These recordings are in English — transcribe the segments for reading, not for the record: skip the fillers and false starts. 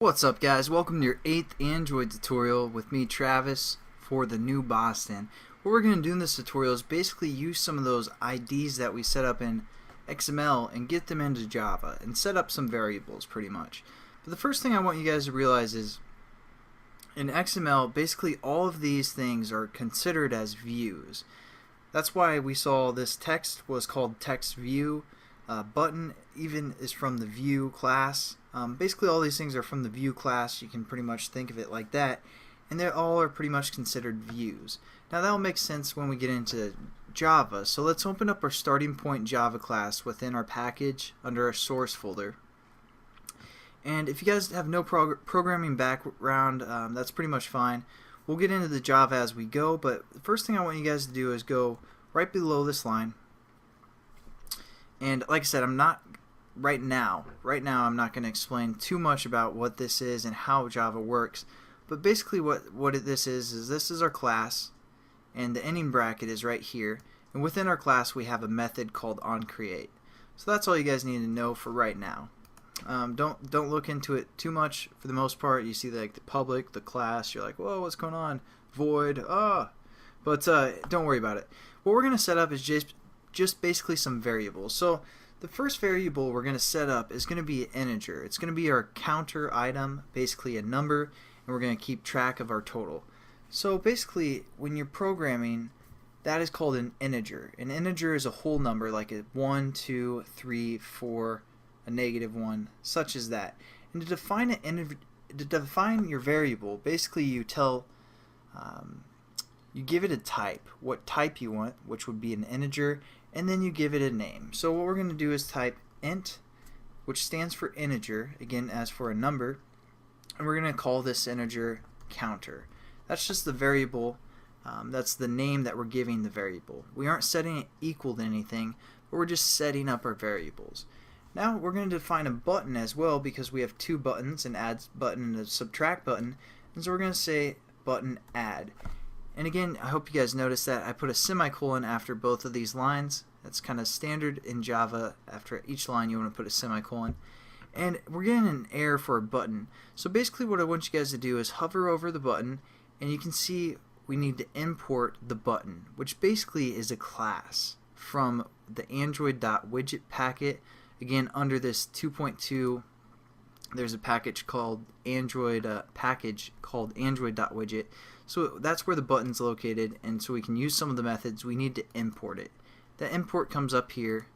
What's up, guys? Welcome to your 8th Android tutorial with me, Travis, for the new Boston. What we're going to do in this tutorial is basically use some of those IDs that we set up in XML and get them into Java and set up some variables pretty much. But the first thing I want you guys to realize is in XML, basically all of these things are considered as views. That's why we saw this text was called text view. Button even is from the view class. Basically all these things are from the view class. You can pretty much think of it like that, and they all are pretty much considered views. Now that'll make sense when we get into Java. So let's open up our starting point Java class within our package under our source folder. And if you guys have no programming background, that's pretty much fine. We'll get into the Java as we go, but the first thing I want you guys to do is go right below this line. And like I said, I'm not right now I'm not going to explain too much about what this is and how Java works, but basically what this is this is our class, and the ending bracket is right here, and within our class we have a method called onCreate. So that's all you guys need to know for right now. Don't look into it too much. For the most part, you see the public, the class, you're like, whoa, what's going on? Void, but don't worry about it. What we're going to set up is just basically some variables. So the first variable we're going to set up is going to be an integer. It's going to be our counter item, basically a number, and we're going to keep track of our total. So basically when you're programming, that is called an integer. An integer is a whole number, like a 1, 2, 3, 4, a -1, such as that. And to define your variable, basically you tell you give it a type, what type you want, which would be an integer, and then you give it a name. So what we're going to do is type int, which stands for integer, again as for a number, and we're going to call this integer counter. That's just the variable, that's the name that we're giving the variable. We aren't setting it equal to anything, but we're just setting up our variables. Now we're going to define a button as well, because we have two buttons, an add button and a subtract button, and so we're going to say button add. And again, I hope you guys noticed that I put a semicolon after both of these lines. That's kind of standard in Java. After each line you want to put a semicolon. And we're getting an error for a button. So basically what I want you guys to do is hover over the button, and you can see we need to import the button, which basically is a class from the Android.widget packet. Again, under this 2.2, there's a package called Android.widget. So that's where the button's located, and so we can use some of the methods. We need to import it. The import comes up here,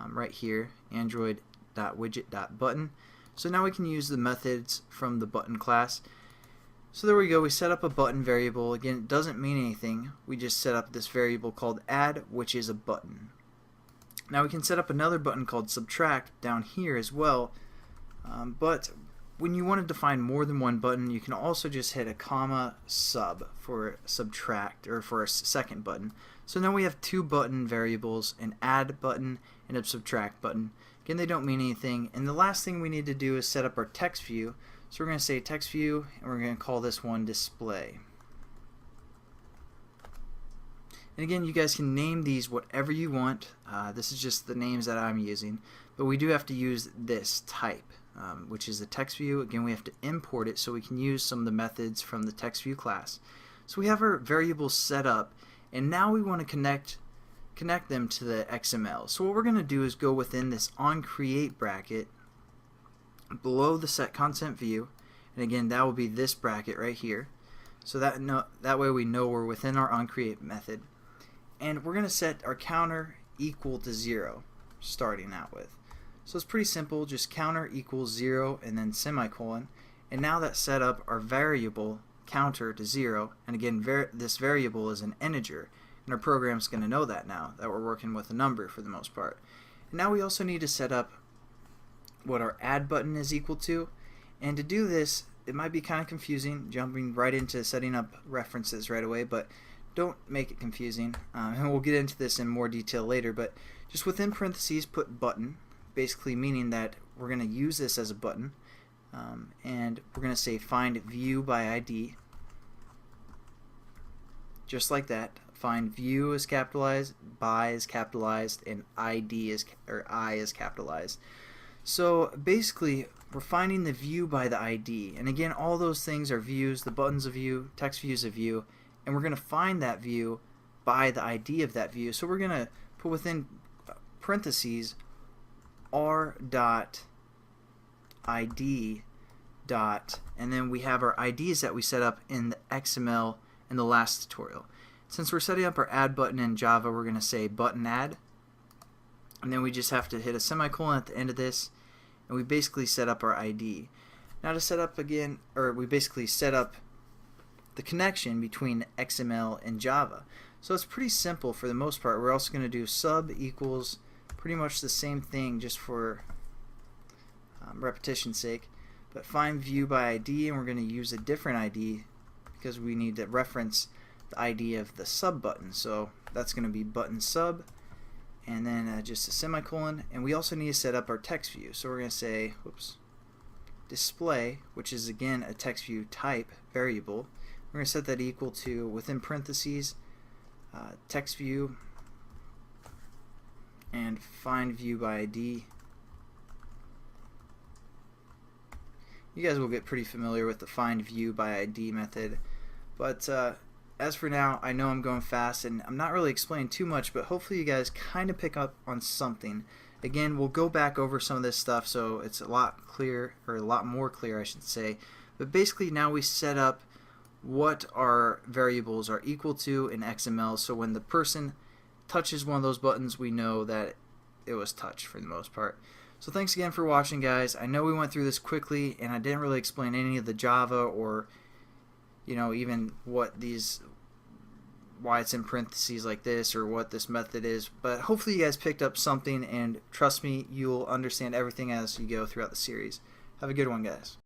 right here, Android.widget.button. So now we can use the methods from the button class. So there we go. We set up a button variable. Again, it doesn't mean anything. We just set up this variable called add, which is a button. Now we can set up another button called subtract down here as well, but when you want to define more than one button, you can also just hit a comma sub for subtract, or for a second button. So now we have two button variables, an add button and a subtract button. Again, they don't mean anything. And the last thing we need to do is set up our text view. So we're going to say text view, and we're going to call this one display. And again, you guys can name these whatever you want. This is just the names that I'm using, but we do have to use this type, which is the text view. Again, we have to import it so we can use some of the methods from the text view class. So we have our variables set up, and now we want to connect them to the XML. So what we're going to do is go within this onCreate bracket below the set content view, and again that will be this bracket right here. So that way we know we're within our onCreate method, and we're going to set our counter equal to 0 starting out with. So it's pretty simple, just counter equals 0 and then semicolon, and now that set up our variable counter to 0, and again this variable is an integer, and our program's going to know that now that we're working with a number for the most part. And now we also need to set up what our add button is equal to, and to do this it might be kind of confusing jumping right into setting up references right away, but don't make it confusing, and we'll get into this in more detail later, but just within parentheses put button, basically meaning that we're going to use this as a button, and we're going to say find view by ID, just like that. Find view is capitalized, by is capitalized, and ID is I is capitalized. So basically we're finding the view by the ID. And again, all those things are views, the button's a view, text view's a view, and we're going to find that view by the ID of that view. So we're going to put within parentheses r.id dot, and then we have our IDs that we set up in the XML in the last tutorial. Since we're setting up our add button in Java, we're going to say button add, and then we just have to hit a semicolon at the end of this, and we basically set up our ID. Now to set up again, or we basically set up the connection between XML and Java. So it's pretty simple for the most part. We're also going to do sub equals pretty much the same thing, just for repetition's sake, but find view by ID, and we're going to use a different ID because we need to reference the ID of the sub button. So that's going to be button sub, and then just a semicolon. And we also need to set up our text view. So we're going to say, display, which is again a text view type variable. We're going to set that equal to, within parentheses, text view, and find view by ID. You guys will get pretty familiar with the find view by ID method, but as for now, I know I'm going fast and I'm not really explaining too much, but hopefully you guys kind of pick up on something. Again, we'll go back over some of this stuff so it's a lot clearer, or a lot more clear I should say, but basically now we set up what our variables are equal to in XML, so when the person touches one of those buttons, we know that it was touched for the most part. So thanks again for watching, guys. I know we went through this quickly and I didn't really explain any of the Java, or even what these, why it's in parentheses like this, or what this method is, but hopefully you guys picked up something, and trust me, you'll understand everything as you go throughout the series. Have a good one, guys.